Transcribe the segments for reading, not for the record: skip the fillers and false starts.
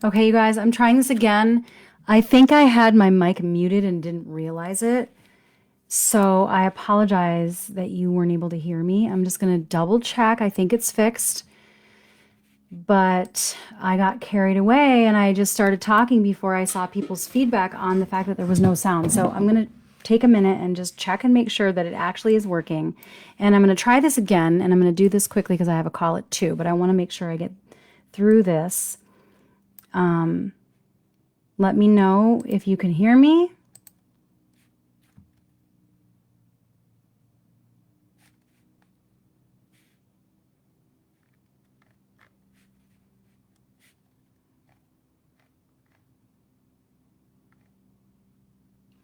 Okay, you guys, I'm trying this again. I think I had my mic muted and didn't realize it. So I apologize that you weren't able to hear me. I'm just going to double check. I think it's fixed, but I got carried away and I just started talking before I saw people's feedback on the fact that there was no sound. So I'm going to take a minute and just check and make sure that it actually is working. And I'm going to try this again, and I'm going to do this quickly because I have a call at 2, but I want to make sure I get through this. Let me know if you can hear me.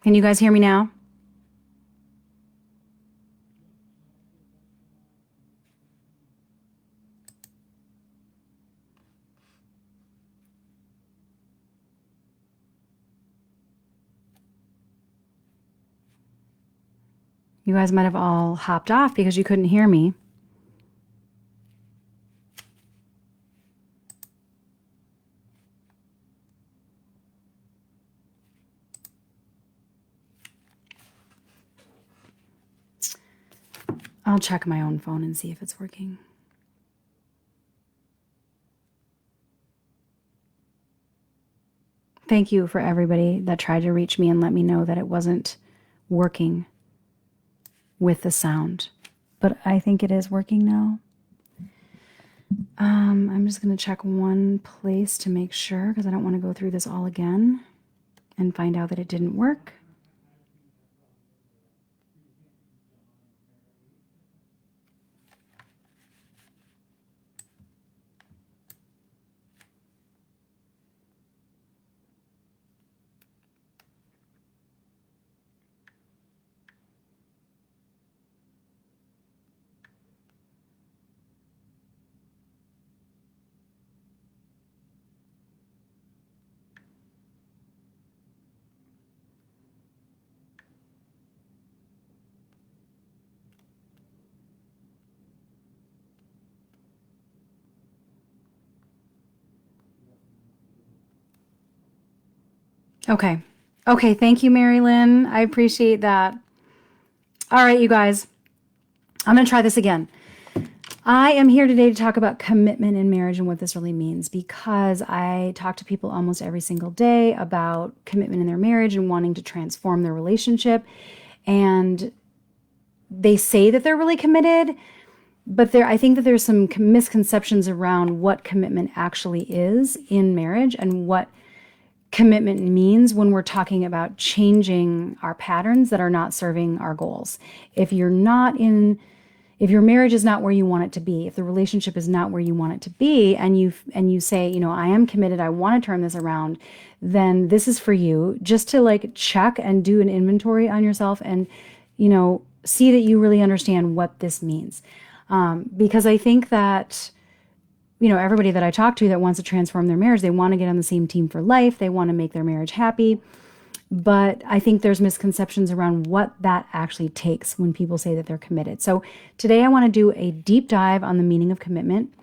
Can you guys hear me now? You guys might have all hopped off because you couldn't hear me. I'll check my own phone and see if it's working. Thank you for everybody that tried to reach me and let me know that it wasn't working with the sound. But I think it is working now. I'm just going to check one place to make sure because I don't want to go through this all again and find out that it didn't work. Okay. Okay, thank you, Mary Lynn. I appreciate that. All right, you guys. I'm going to try this again. I am here today to talk about commitment in marriage and what this really means, because I talk to people almost every single day about commitment in their marriage and wanting to transform their relationship. And they say that they're really committed, but I think that there's some misconceptions around what commitment actually is in marriage and what commitment means when we're talking about changing our patterns that are not serving our goals. If your marriage is not where you want it to be, if the relationship is not where you want it to be, and you say, I am committed, I want to turn this around, then this is for you, just to check and do an inventory on yourself and, see that you really understand what this means. Because I think that everybody that I talk to that wants to transform their marriage, they want to get on the same team for life. They want to make their marriage happy. But I think there's misconceptions around what that actually takes when people say that they're committed. So today I want to do a deep dive on the meaning of commitment.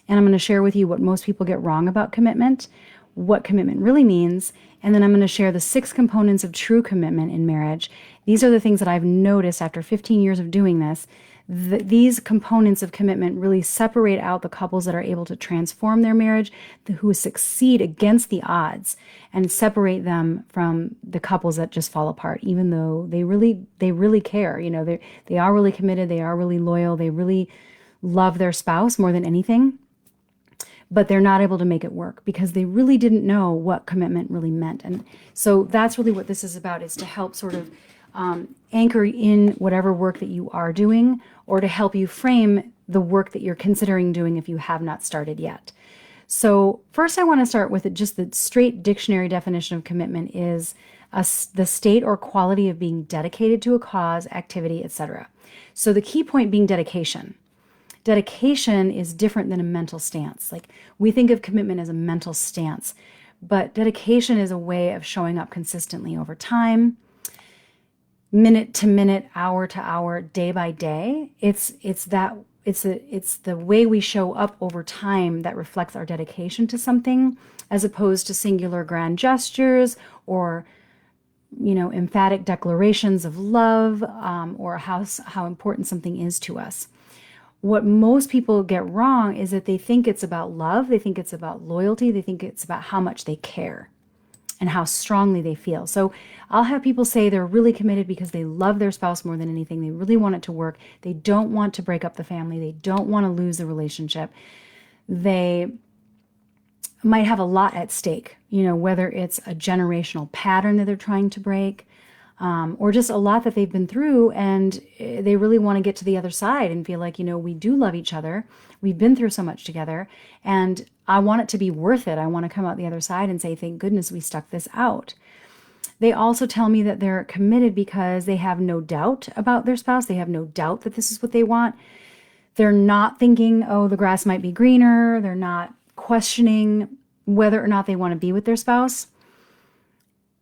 And I'm going to share with you what most people get wrong about commitment, what commitment really means. And then I'm going to share the 6 components of true commitment in marriage. These are the things that I've noticed after 15 years of doing this. These components of commitment really separate out the couples that are able to transform their marriage, who succeed against the odds, and separate them from the couples that just fall apart, even though they really care. They are really committed, they are really loyal, they really love their spouse more than anything, but they're not able to make it work because they really didn't know what commitment really meant. And so that's really what this is about, is to help sort of anchor in whatever work that you are doing, or to help you frame the work that you're considering doing if you have not started yet. So first I want to start with just the straight dictionary definition of commitment is the state or quality of being dedicated to a cause, activity, etc. So the key point being dedication. Dedication is different than a mental stance. We think of commitment as a mental stance, but dedication is a way of showing up consistently over time, minute to minute, hour to hour, day by day. It's that it's the way we show up over time that reflects our dedication to something, as opposed to singular grand gestures or emphatic declarations of love, or how important something is to us. What most people get wrong is that they think it's about love, they think it's about loyalty, they think it's about how much they care and how strongly they feel. So I'll have people say they're really committed because they love their spouse more than anything. They really want it to work. They don't want to break up the family. They don't want to lose the relationship. They might have a lot at stake, whether it's a generational pattern that they're trying to break, or just a lot that they've been through, and they really want to get to the other side and feel like, we do love each other. We've been through so much together, and I want it to be worth it. I want to come out the other side and say, thank goodness we stuck this out. They also tell me that they're committed because they have no doubt about their spouse. They have no doubt that this is what they want. They're not thinking, oh, the grass might be greener. They're not questioning whether or not they want to be with their spouse.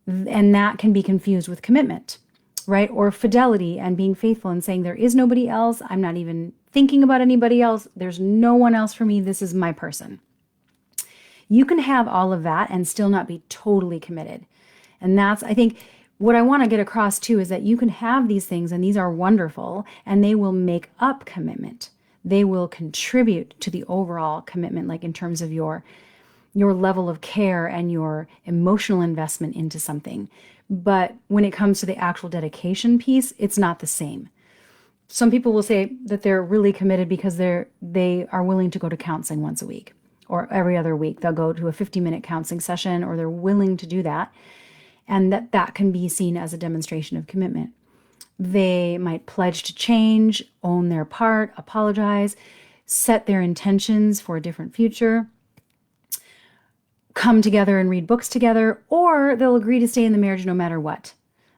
And that can be confused with commitment, right? Or fidelity and being faithful and saying there is nobody else. I'm not even thinking about anybody else. There's no one else for me. This is my person. You can have all of that and still not be totally committed. And that's, I think, what I want to get across too, is that you can have these things and these are wonderful and they will make up commitment. They will contribute to the overall commitment, like in terms of your level of care and your emotional investment into something. But when it comes to the actual dedication piece, it's not the same. Some people will say that they're really committed because they are willing to go to counseling once a week or every other week. They'll go to a 50-minute counseling session, or they're willing to do that. And that can be seen as a demonstration of commitment. They might pledge to change, own their part, apologize, set their intentions for a different future, come together and read books together, or they'll agree to stay in the marriage no matter what,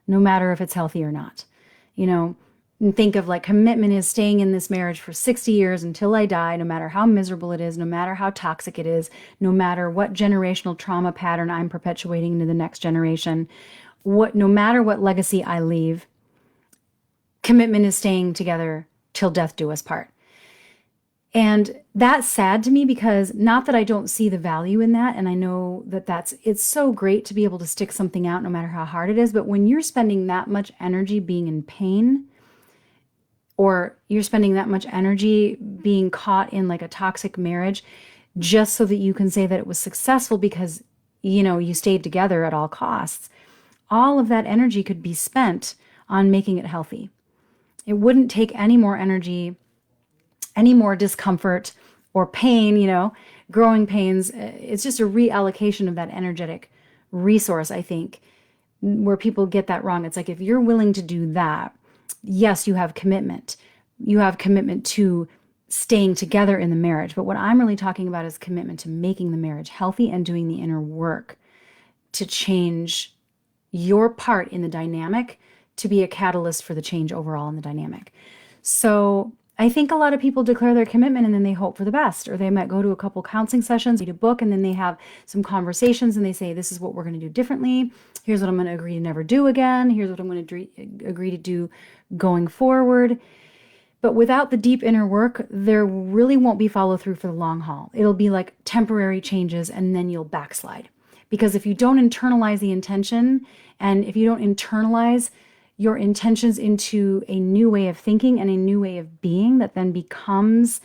no matter if it's healthy or not. And think of like commitment is staying in this marriage for 60 years until I die, no matter how miserable it is, no matter how toxic it is, no matter what generational trauma pattern I'm perpetuating into the next generation, no matter what legacy I leave, commitment is staying together till death do us part. And that's sad to me, because not that I don't see the value in that. And I know that it's so great to be able to stick something out no matter how hard it is. But when you're spending that much energy being in pain, or you're spending that much energy being caught in like a toxic marriage just so that you can say that it was successful because, you stayed together at all costs, all of that energy could be spent on making it healthy. It wouldn't take any more energy, any more discomfort or pain, growing pains. It's just a reallocation of that energetic resource, I think, where people get that wrong. It's like, if you're willing to do that, yes, you have commitment. You have commitment to staying together in the marriage. But what I'm really talking about is commitment to making the marriage healthy and doing the inner work to change your part in the dynamic, to be a catalyst for the change overall in the dynamic. So I think a lot of people declare their commitment and then they hope for the best, or they might go to a couple counseling sessions, read a book, and then they have some conversations and they say, this is what we're going to do differently. Here's what I'm going to agree to never do again. Here's what I'm going to agree to do going forward. But without the deep inner work, there really won't be follow through for the long haul. It'll be like temporary changes and then you'll backslide. Because if you don't internalize the intention, and if you don't internalize your intentions into a new way of thinking and a new way of being that then becomes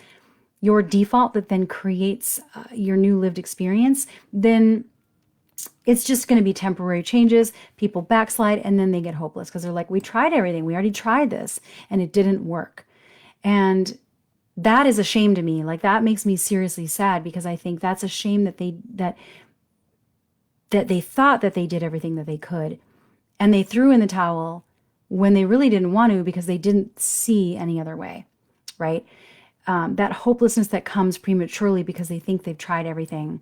your default, that then creates your new lived experience, then it's just going to be temporary changes. People backslide and then they get hopeless because they're like, we tried everything. We already tried this and it didn't work. And that is a shame to me. Like, that makes me seriously sad, because I think that's a shame that they thought that they did everything that they could and they threw in the towel when they really didn't want to, because they didn't see any other way, right? That hopelessness that comes prematurely because they think they've tried everything,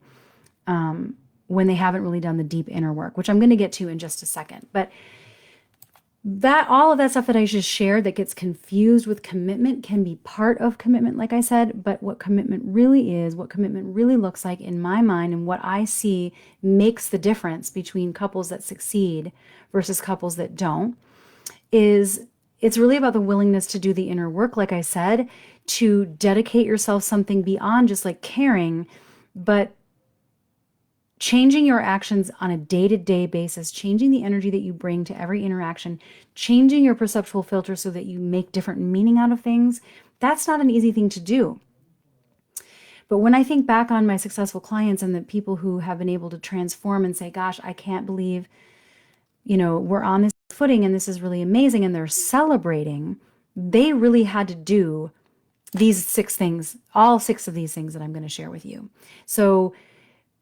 when they haven't really done the deep inner work, which I'm going to get to in just a second. But all of that stuff that I just shared that gets confused with commitment can be part of commitment, like I said. But what commitment really is, what commitment really looks like in my mind, and what I see makes the difference between couples that succeed versus couples that don't, is it's really about the willingness to do the inner work, like I said, to dedicate yourself something beyond just like caring, but changing your actions on a day-to-day basis, changing the energy that you bring to every interaction, changing your perceptual filter so that you make different meaning out of things. That's not an easy thing to do. But when I think back on my successful clients and the people who have been able to transform and say, gosh, I can't believe, we're on this footing and this is really amazing, and they're celebrating, they really had to do these 6 things, all 6 of these things that I'm going to share with you. So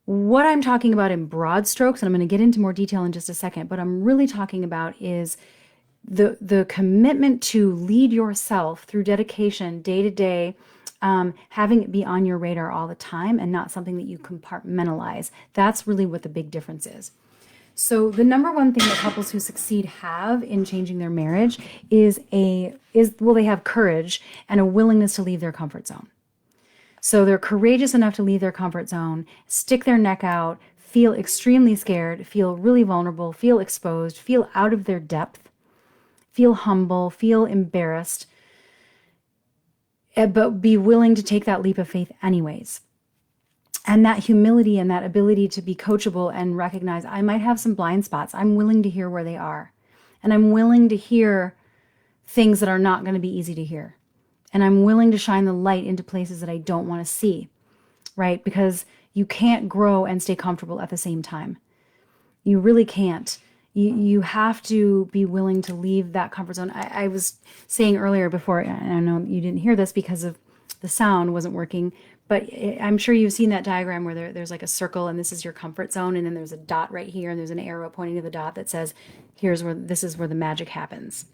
what I'm talking about in broad strokes, and I'm going to get into more detail in just a second, but I'm really talking about is the commitment to lead yourself through dedication day to day, having it be on your radar all the time and not something that you compartmentalize. That's really what the big difference is. So the number one thing that couples who succeed have in changing their marriage is they have courage and a willingness to leave their comfort zone. So they're courageous enough to leave their comfort zone, stick their neck out, feel extremely scared, feel really vulnerable, feel exposed, feel out of their depth, feel humble, feel embarrassed, but be willing to take that leap of faith anyways. And that humility and that ability to be coachable and recognize I might have some blind spots. I'm willing to hear where they are. And I'm willing to hear things that are not going to be easy to hear. And I'm willing to shine the light into places that I don't want to see, right? Because you can't grow and stay comfortable at the same time. You really can't. You have to be willing to leave that comfort zone. I was saying earlier before, and I know you didn't hear this because of the sound wasn't working, but I'm sure you've seen that diagram where there's like a circle and this is your comfort zone, and then there's a dot right here and there's an arrow pointing to the dot that says, this is where the magic happens.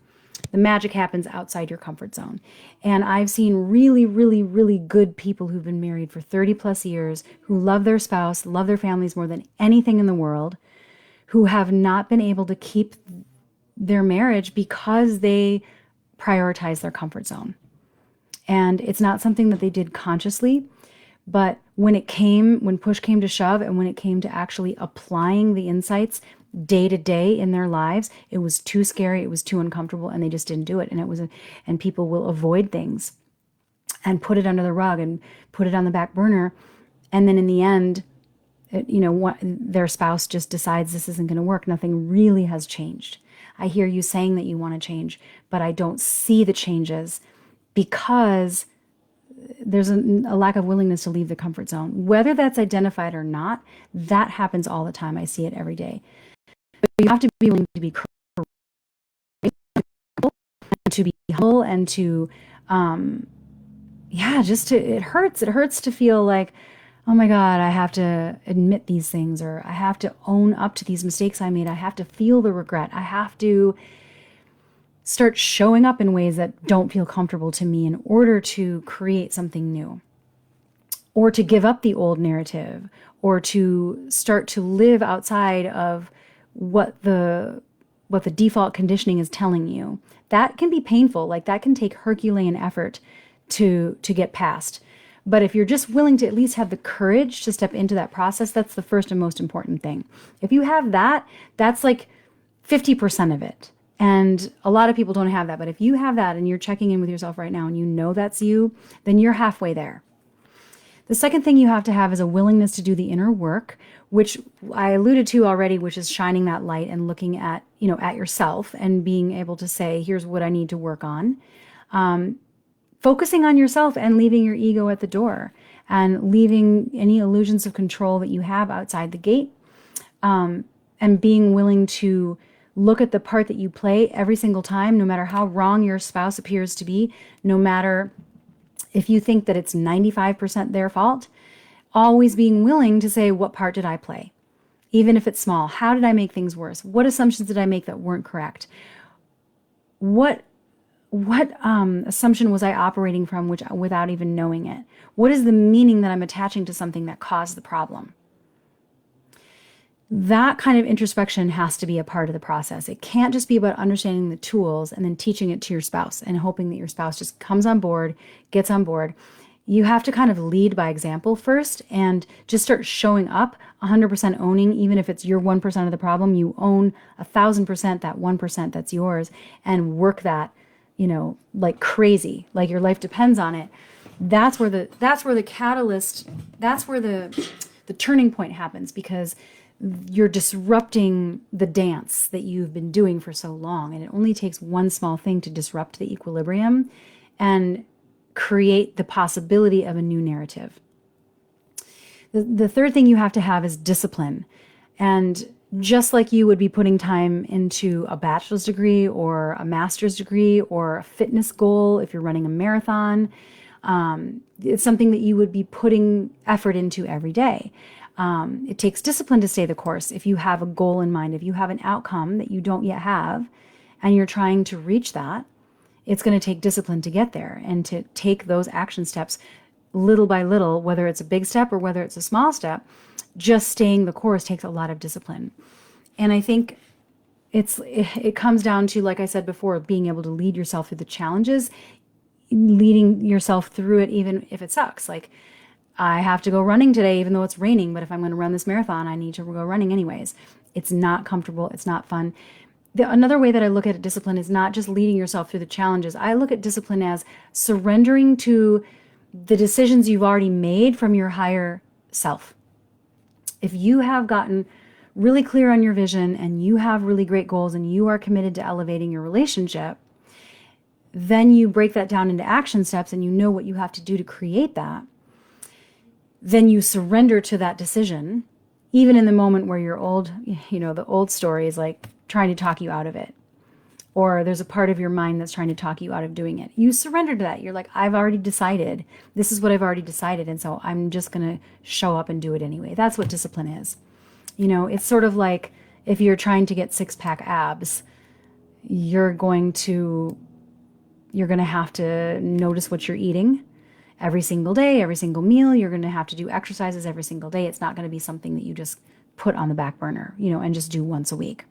The magic happens outside your comfort zone. And I've seen really, really, really good people who've been married for 30 plus years, who love their spouse, love their families more than anything in the world, who have not been able to keep their marriage because they prioritize their comfort zone. And it's not something that they did consciously, but when push came to shove and when it came to actually applying the insights day to day in their lives, it was too scary, it was too uncomfortable, and they just didn't do it. And people will avoid things and put it under the rug and put it on the back burner. And then in the end, their spouse just decides this isn't going to work. Nothing really has changed. I hear you saying that you want to change, but I don't see the changes because there's a lack of willingness to leave the comfort zone. Whether that's identified or not, that happens all the time. I see it every day. But you have to be willing to be courageous and to be humble and to, it hurts. It hurts to feel like, oh my God, I have to admit these things, or I have to own up to these mistakes I made. I have to feel the regret. I have to start showing up in ways that don't feel comfortable to me in order to create something new, or to give up the old narrative, or to start to live outside of what the default conditioning is telling you. That can be painful. Like that can take Herculean effort to get past. But if you're just willing to at least have the courage to step into that process, that's the first and most important thing. If you have that, that's like 50% of it. And a lot of people don't have that. But if you have that and you're checking in with yourself right now and you know that's you, then you're halfway there. The second thing you have to have is a willingness to do the inner work, which I alluded to already, which is shining that light and looking at yourself and being able to say, here's what I need to work on. Focusing on yourself and leaving your ego at the door and leaving any illusions of control that you have outside the gate, and being willing to look at the part that you play every single time, no matter how wrong your spouse appears to be, no matter if you think that it's 95% their fault, always being willing to say, what part did I play? Even if it's small, how did I make things worse? What assumptions did I make that weren't correct? What assumption was I operating from without even knowing it? What is the meaning that I'm attaching to something that caused the problem? That kind of introspection has to be a part of the process. It can't just be about understanding the tools and then teaching it to your spouse and hoping that your spouse just comes on board, gets on board. You have to kind of lead by example first and just start showing up 100% owning, even if it's your 1% of the problem, you own 1,000% that 1% that's yours, and work that, like crazy, like your life depends on it. That's where the catalyst, that's where the turning point happens, because you're disrupting the dance that you've been doing for so long. And it only takes one small thing to disrupt the equilibrium and create the possibility of a new narrative. The third thing you have to have is discipline. And just like you would be putting time into a bachelor's degree or a master's degree or a fitness goal, if you're running a marathon, it's something that you would be putting effort into every day. It takes discipline to stay the course. If you have a goal in mind, if you have an outcome that you don't yet have, and you're trying to reach that, it's going to take discipline to get there and to take those action steps little by little, whether it's a big step or whether it's a small step. Just staying the course takes a lot of discipline. And I think it comes down to, like I said before, being able to lead yourself through the challenges, leading yourself through it even if it sucks. Like, I have to go running today even though it's raining, but if I'm going to run this marathon, I need to go running anyways. It's not comfortable. It's not fun. Another way that I look at discipline is not just leading yourself through the challenges. I look at discipline as surrendering to the decisions you've already made from your higher self. If you have gotten really clear on your vision and you have really great goals and you are committed to elevating your relationship, then you break that down into action steps and you know what you have to do to create that. Then you surrender to that decision, even in the moment where you're old, the old story is like trying to talk you out of it. Or there's a part of your mind that's trying to talk you out of doing it. You surrender to that. You're like, I've already decided. This is what I've already decided. And so I'm just going to show up and do it anyway. That's what discipline is. It's sort of like if you're trying to get 6-pack abs, you're going to have to notice what you're eating every single day, every single meal. You're going to have to do exercises every single day. It's not going to be something that you just put on the back burner, and just do once a week.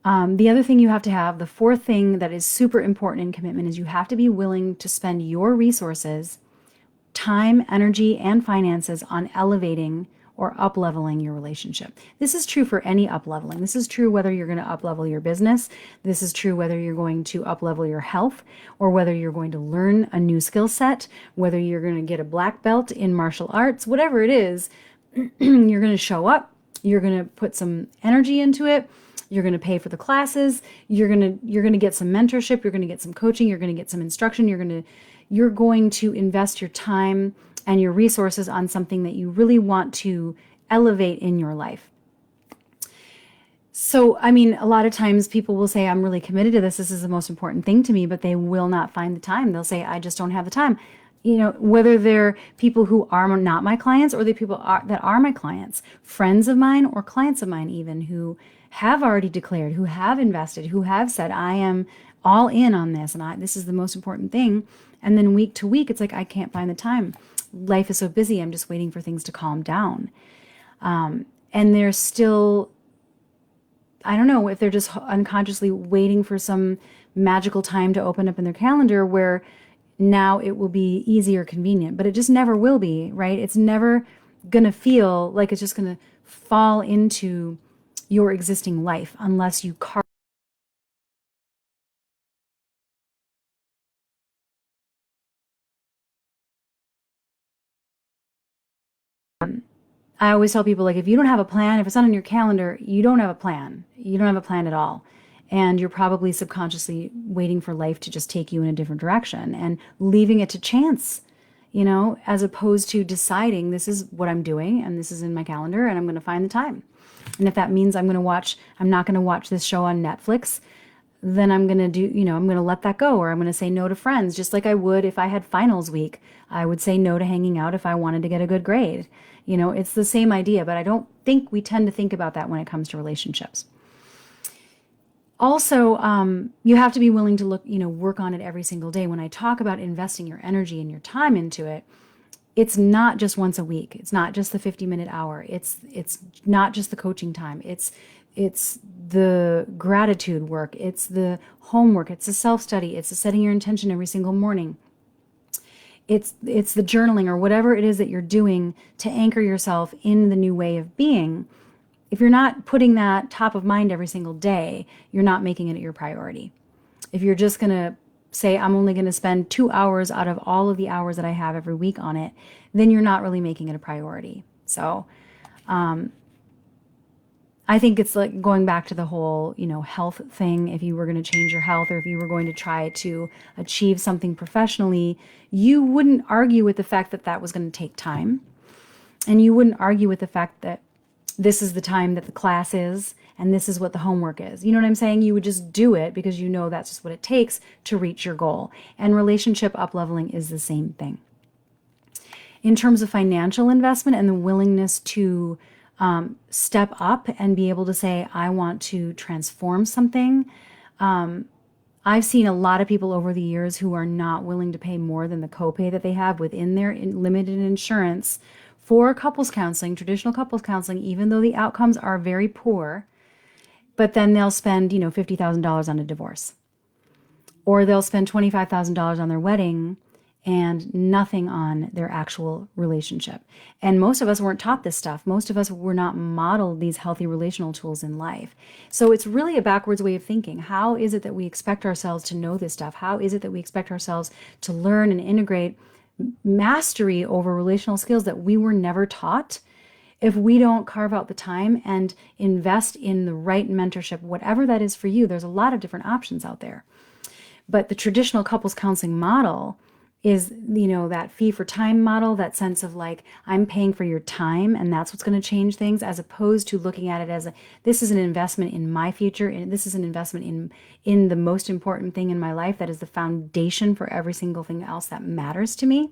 The other thing you have to have, the fourth thing that is super important in commitment, is you have to be willing to spend your resources, time, energy, and finances on elevating or up-leveling your relationship. This is true for any up-leveling. This is true whether you're going to up-level your business. This is true whether you're going to up-level your health, or whether you're going to learn a new skill set, whether you're going to get a black belt in martial arts, whatever it is, you're going to show up, you're going to put some energy into it. You're going to pay for the classes. You're going to get some mentorship. You're going to get some coaching. You're going to get some instruction. You're going to invest your time and your resources on something that you really want to elevate in your life. So, a lot of times people will say, I'm really committed to this. This is the most important thing to me, but they will not find the time. They'll say, I just don't have the time. Whether they're people who are not my clients or the people that are my clients, friends of mine or clients of mine even, who have already declared, who have invested, who have said, I am all in on this and this is the most important thing. And then week to week, it's like, I can't find the time. Life is so busy. I'm just waiting for things to calm down. And they're still, I don't know if they're just unconsciously waiting for some magical time to open up in their calendar where now it will be easy or convenient, but it just never will be, right? It's never going to feel like it's just going to fall into your existing life unless you carve. I always tell people, like, if you don't have a plan, if it's not on your calendar, you don't have a plan. You don't have a plan at all. And you're probably subconsciously waiting for life to just take you in a different direction and leaving it to chance, as opposed to deciding this is what I'm doing and this is in my calendar and I'm going to find the time. And if that means I'm not going to watch this show on Netflix, then I'm going to I'm going to let that go, or I'm going to say no to friends, just like I would if I had finals week. I would say no to hanging out if I wanted to get a good grade. It's the same idea, but I don't think we tend to think about that when it comes to relationships. Also, you have to be willing to work on it every single day. When I talk about investing your energy and your time into it, it's not just once a week. It's not just the 50-minute hour. It's not just the coaching time. It's the gratitude work. It's the homework. It's the self-study. It's the setting your intention every single morning. It's the journaling or whatever it is that you're doing to anchor yourself in the new way of being. If you're not putting that top of mind every single day, you're not making it your priority. If you're just going to say, I'm only going to spend 2 hours out of all of the hours that I have every week on it, then you're not really making it a priority. So I think it's like going back to the whole, health thing. If you were going to change your health, or if you were going to try to achieve something professionally, you wouldn't argue with the fact that that was going to take time. And you wouldn't argue with the fact that this is the time that the class is and this is what the homework is. You know what I'm saying? You would just do it because you know that's just what it takes to reach your goal. And relationship up-leveling is the same thing. In terms of financial investment and the willingness to step up and be able to say, I want to transform something. I've seen a lot of people over the years who are not willing to pay more than the copay that they have within their limited insurance for couples counseling, traditional couples counseling, even though the outcomes are very poor. But then they'll spend, $50,000 on a divorce. Or they'll spend $25,000 on their wedding and nothing on their actual relationship. And most of us weren't taught this stuff. Most of us were not modeled these healthy relational tools in life. So it's really a backwards way of thinking. How is it that we expect ourselves to know this stuff? How is it that we expect ourselves to learn and integrate mastery over relational skills that we were never taught if we don't carve out the time and invest in the right mentorship, whatever that is for you? There's a lot of different options out there. But the traditional couples counseling model is, that fee for time model, that sense of like, I'm paying for your time and that's what's going to change things, as opposed to looking at it as this is an investment in my future, and this is an investment in the most important thing in my life that is the foundation for every single thing else that matters to me.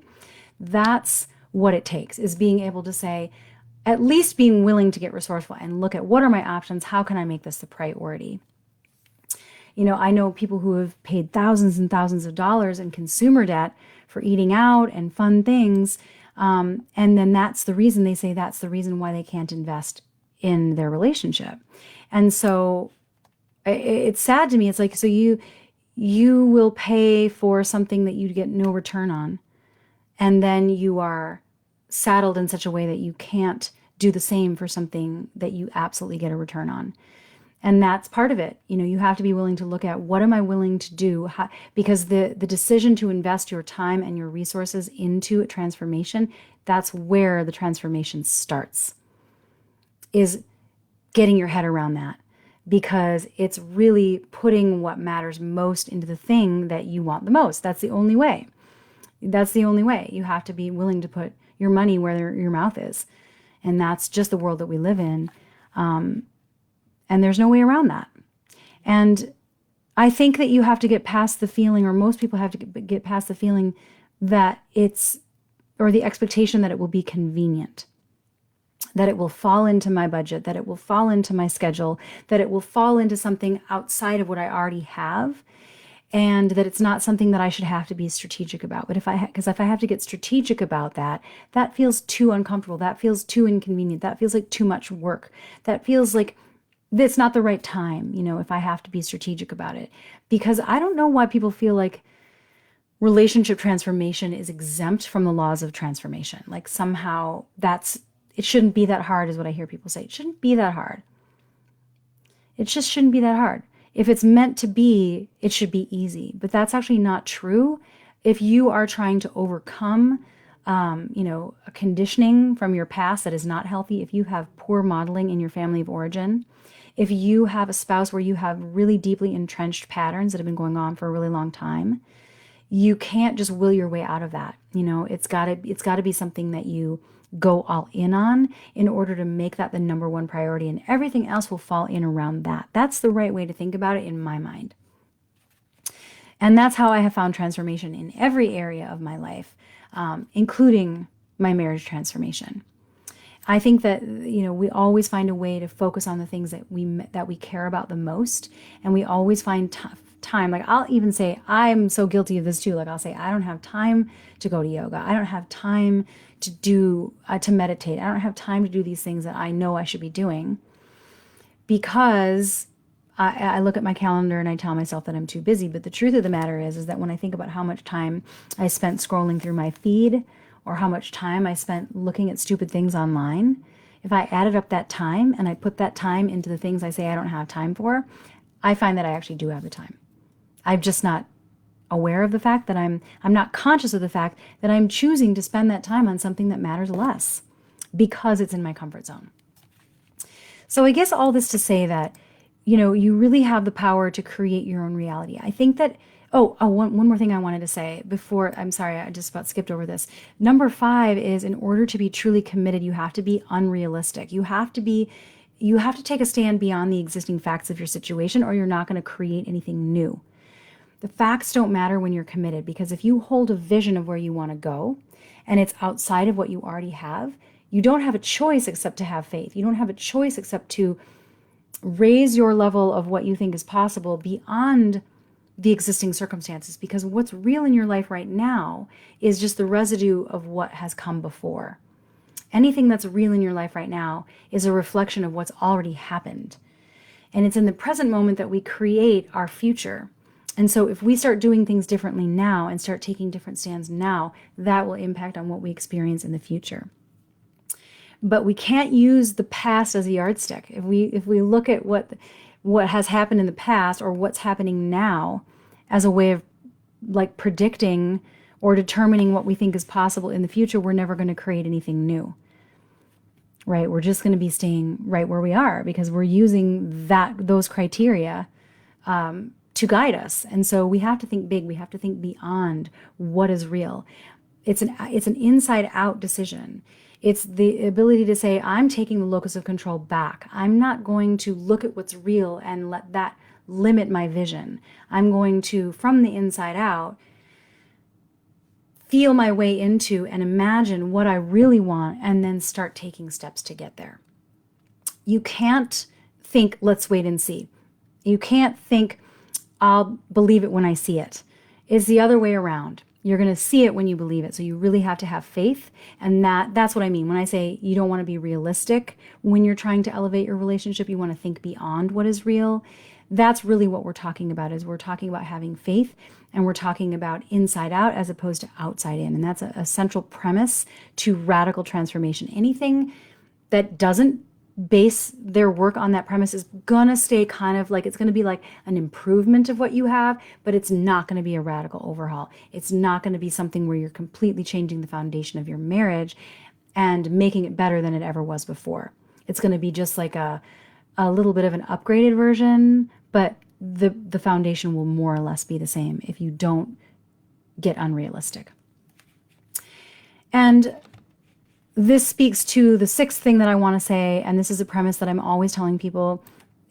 That's what it takes, is being able to say, at least being willing to get resourceful and look at what are my options, how can I make this the priority? I know people who have paid thousands and thousands of dollars in consumer debt for eating out and fun things. And then that's the reason they say that's the reason why they can't invest in their relationship. And so it's sad to me. It's like, so you will pay for something that you get no return on. And then you are saddled in such a way that you can't do the same for something that you absolutely get a return on. And that's part of it. You have to be willing to look at, what am I willing to do? Because the decision to invest your time and your resources into a transformation, that's where the transformation starts, is getting your head around that. Because it's really putting what matters most into the thing that you want the most. That's the only way. That's the only way. You have to be willing to put your money where your mouth is. And that's just the world that we live in. And there's no way around that. And I think that you have to get past the feeling, or most people have to get past the feeling that or the expectation that it will be convenient, that it will fall into my budget, that it will fall into my schedule, that it will fall into something outside of what I already have, and that it's not something that I should have to be strategic about. But if I have to get strategic about that, that feels too uncomfortable. That feels too inconvenient. That feels like too much work. That feels like it's not the right time, if I have to be strategic about it. Because I don't know why people feel like relationship transformation is exempt from the laws of transformation. Like somehow it shouldn't be that hard, is what I hear people say. It shouldn't be that hard. It just shouldn't be that hard. If it's meant to be, it should be easy. But that's actually not true. If you are trying to overcome a conditioning from your past that is not healthy, if you have poor modeling in your family of origin, if you have a spouse where you have really deeply entrenched patterns that have been going on for a really long time, you can't just will your way out of that. It's got to be something that you go all in on in order to make that the number one priority, and everything else will fall in around that. That's the right way to think about it in my mind. And that's how I have found transformation in every area of my life, including my marriage transformation. I think that, we always find a way to focus on the things that we care about the most. And we always find time. Like I'll even say, I'm so guilty of this too. Like I'll say, I don't have time to go to yoga. I don't have time to meditate. I don't have time to do these things that I know I should be doing, because I look at my calendar and I tell myself that I'm too busy. But the truth of the matter is that when I think about how much time I spent scrolling through my feed, or how much time I spent looking at stupid things online, if I added up that time and I put that time into the things I say I don't have time for, I find that I actually do have the time. I'm just not aware of the fact that I'm not conscious of the fact that I'm choosing to spend that time on something that matters less because it's in my comfort zone. So I guess all this to say that, you really have the power to create your own reality. I think that, one more thing I wanted to say before, I'm sorry, I just about skipped over this. Number 5 is, in order to be truly committed, you have to be unrealistic. You have to take a stand beyond the existing facts of your situation, or you're not going to create anything new. The facts don't matter when you're committed, because if you hold a vision of where you want to go and it's outside of what you already have, you don't have a choice except to have faith. You don't have a choice except to raise your level of what you think is possible beyond the existing circumstances, because what's real in your life right now is just the residue of what has come before. Anything that's real in your life right now is a reflection of what's already happened. And it's in the present moment that we create our future. And so if we start doing things differently now and start taking different stands now, that will impact on what we experience in the future. But we can't use the past as a yardstick. If we look at what has happened in the past or what's happening now as a way of like predicting or determining what we think is possible in the future, we're never going to create anything new. Right? We're just going to be staying right where we are because we're using those criteria to guide us. And so we have to think big. We have to think beyond what is real. It's an inside out decision. It's the ability to say, I'm taking the locus of control back. I'm not going to look at what's real and let that limit my vision. I'm going to, from the inside out, feel my way into and imagine what I really want and then start taking steps to get there. You can't think, let's wait and see. You can't think, I'll believe it when I see it. It's the other way around. You're going to see it when you believe it. So you really have to have faith. And that's what I mean when I say you don't want to be realistic. When you're trying to elevate your relationship, you want to think beyond what is real. That's really what we're talking about, is we're talking about having faith, and we're talking about inside out as opposed to outside in. And that's a central premise to radical transformation. Anything that doesn't base their work on that premise is gonna stay kind of like, it's gonna be like an improvement of what you have, but it's not gonna be a radical overhaul. It's not gonna be something where you're completely changing the foundation of your marriage and making it better than it ever was before. It's gonna be just like a little bit of an upgraded version, but the foundation will more or less be the same if you don't get unrealistic. And this speaks to the 6th thing that I want to say, and this is a premise that I'm always telling people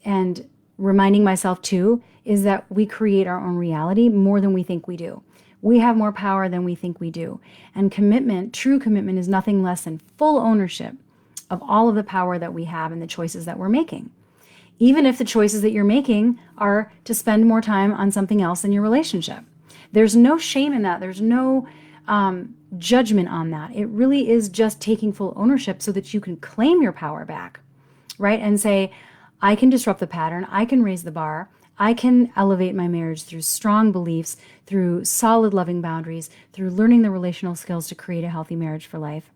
and reminding myself too, is that we create our own reality more than we think we do. We have more power than we think we do. And commitment, true commitment, is nothing less than full ownership of all of the power that we have and the choices that we're making. Even if the choices that you're making are to spend more time on something else in your relationship. There's no shame in that. There's no judgment on that. It really is just taking full ownership so that you can claim your power back, right? And say, I can disrupt the pattern. I can raise the bar. I can elevate my marriage through strong beliefs, through solid loving boundaries, through learning the relational skills to create a healthy marriage for life.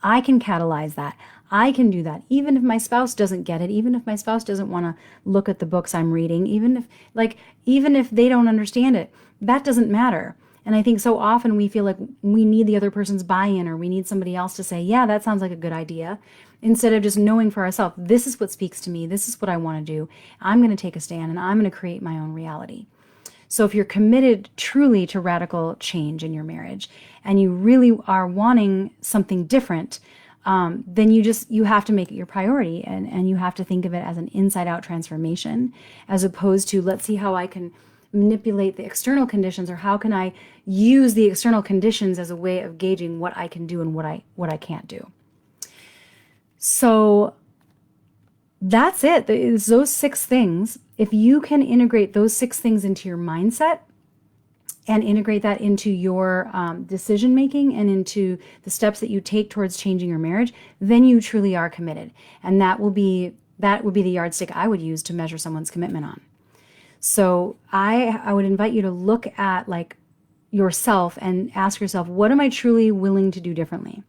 I can catalyze that. I can do that. Even if my spouse doesn't get it, even if my spouse doesn't want to look at the books I'm reading, even if they don't understand it, that doesn't matter. And I think so often we feel like we need the other person's buy-in, or we need somebody else to say, yeah, that sounds like a good idea, instead of just knowing for ourselves, this is what speaks to me, this is what I want to do, I'm going to take a stand, and I'm going to create my own reality. So if you're committed truly to radical change in your marriage, and you really are wanting something different, then you have to make it your priority, and you have to think of it as an inside-out transformation, as opposed to, let's see how I can manipulate the external conditions, or how can I use the external conditions as a way of gauging what I can do and what I can't do. So that's it. It's those 6 things. If you can integrate those 6 things into your mindset and integrate that into your decision making and into the steps that you take towards changing your marriage, then you truly are committed. And that would be the yardstick I would use to measure someone's commitment on. So I would invite you to look at like yourself and ask yourself, what am I truly willing to do differently?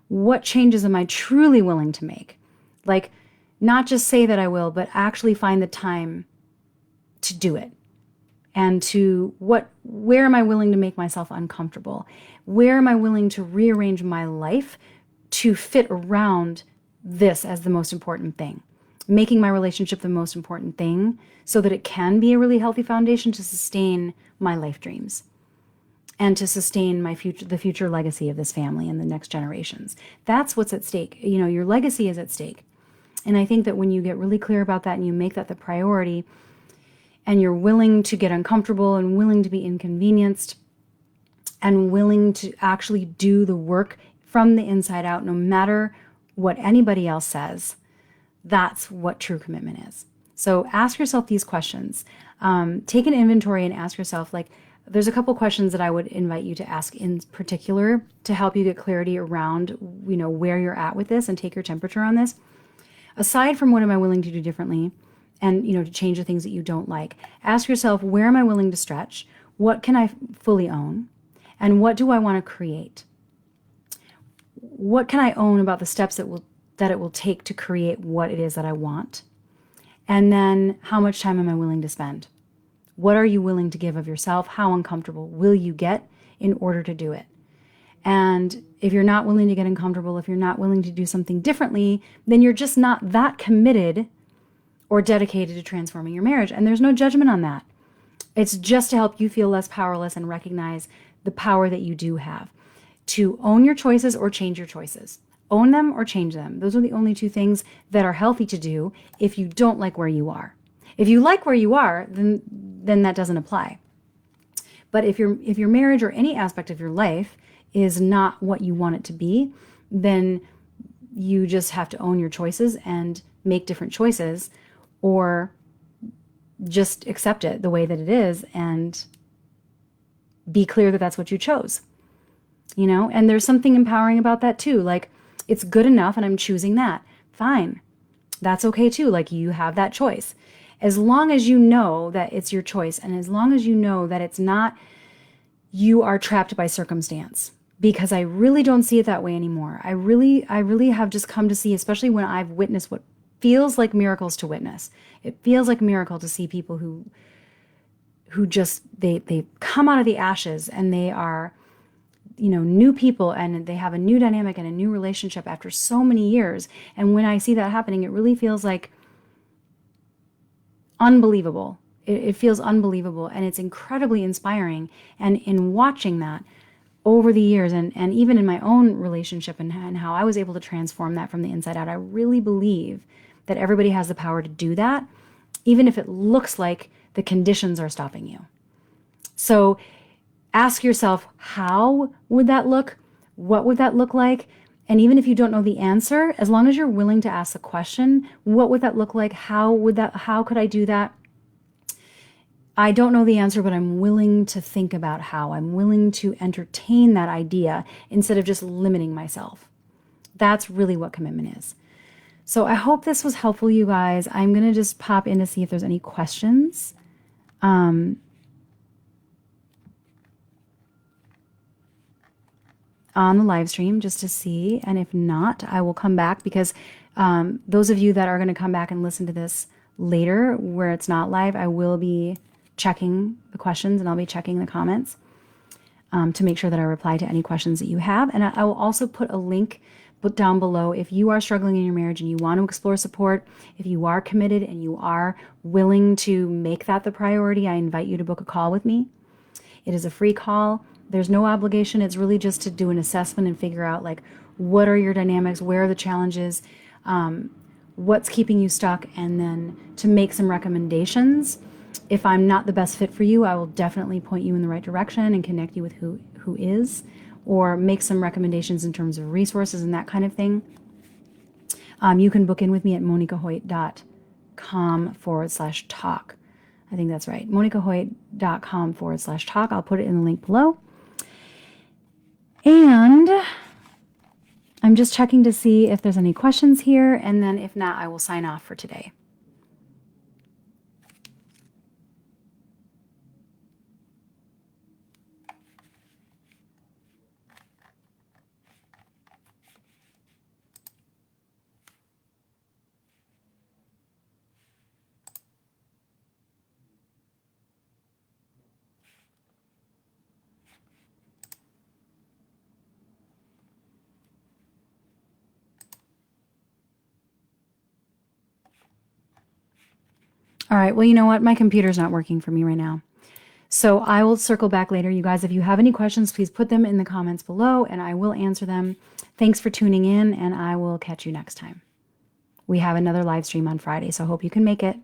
What changes am I truly willing to make? Like, not just say that I will, but actually find the time to do it and to where am I willing to make myself uncomfortable? Where am I willing to rearrange my life to fit around this as the most important thing? Making my relationship the most important thing so that it can be a really healthy foundation to sustain my life dreams and to sustain the future legacy of this family and the next generations. That's what's at stake. You know, your legacy is at stake. And I think that when you get really clear about that and you make that the priority, and you're willing to get uncomfortable and willing to be inconvenienced and willing to actually do the work from the inside out, no matter what anybody else says, that's what true commitment is. So ask yourself these questions. Take an inventory and ask yourself, like, there's a couple questions that I would invite you to ask in particular to help you get clarity around, you know, where you're at with this and take your temperature on this. Aside from what am I willing to do differently, and, you know, to change the things that you don't like, ask yourself, where am I willing to stretch? What can I fully own? And what do I want to create? What can I own about the steps that it will take to create what it is that I want? And then how much time am I willing to spend? What are you willing to give of yourself? How uncomfortable will you get in order to do it? And if you're not willing to get uncomfortable, if you're not willing to do something differently, then you're just not that committed or dedicated to transforming your marriage. And there's no judgment on that. It's just to help you feel less powerless and recognize the power that you do have to own your choices or change your choices. Own them or change them. Those are the only two things that are healthy to do if you don't like where you are. If you like where you are, then that doesn't apply. But if your marriage or any aspect of your life is not what you want it to be, then you just have to own your choices and make different choices, or just accept it the way that it is and be clear that that's what you chose. You know, and there's something empowering about that too. Like, it's good enough and I'm choosing that. Fine. That's okay too. Like, you have that choice. As long as you know that it's your choice, and as long as you know that it's not you are trapped by circumstance. Because I really don't see it that way anymore. I really have just come to see, especially when I've witnessed what feels like miracles to witness. It feels like a miracle to see people who just they come out of the ashes and they are, you know, new people, and they have a new dynamic and a new relationship after so many years. And when I see that happening, it really feels like unbelievable. It feels unbelievable, and it's incredibly inspiring. And in watching that over the years, and even in my own relationship and how I was able to transform that from the inside out, I really believe that everybody has the power to do that, even if it looks like the conditions are stopping you. So ask yourself, how would that look? What would that look like? And even if you don't know the answer, as long as you're willing to ask the question, what would that look like? How could I do that? I don't know the answer, but I'm willing to think about how. I'm willing to entertain that idea instead of just limiting myself. That's really what commitment is. So I hope this was helpful, you guys. I'm going to just pop in to see if there's any questions. On the live stream, just to see. And if not, I will come back, because those of you that are going to come back and listen to this later where it's not live, I will be checking the questions and I'll be checking the comments to make sure that I reply to any questions that you have. And I will also put a link down below if you are struggling in your marriage and you want to explore support. If you are committed and you are willing to make that the priority, I invite you to book a call with me. It is a free call. There's no obligation. It's really just to do an assessment and figure out, like, what are your dynamics, where are the challenges, what's keeping you stuck, and then to make some recommendations. If I'm not the best fit for you, I will definitely point you in the right direction and connect you with who is, or make some recommendations in terms of resources and that kind of thing. You can book in with me at monikahoyt.com/talk. I think that's right. monikahoyt.com/talk. I'll put it in the link below. And I'm just checking to see if there's any questions here. And then if not, I will sign off for today. All right. Well, you know what? My computer's not working for me right now. So I will circle back later. You guys, if you have any questions, please put them in the comments below and I will answer them. Thanks for tuning in, and I will catch you next time. We have another live stream on Friday, so I hope you can make it.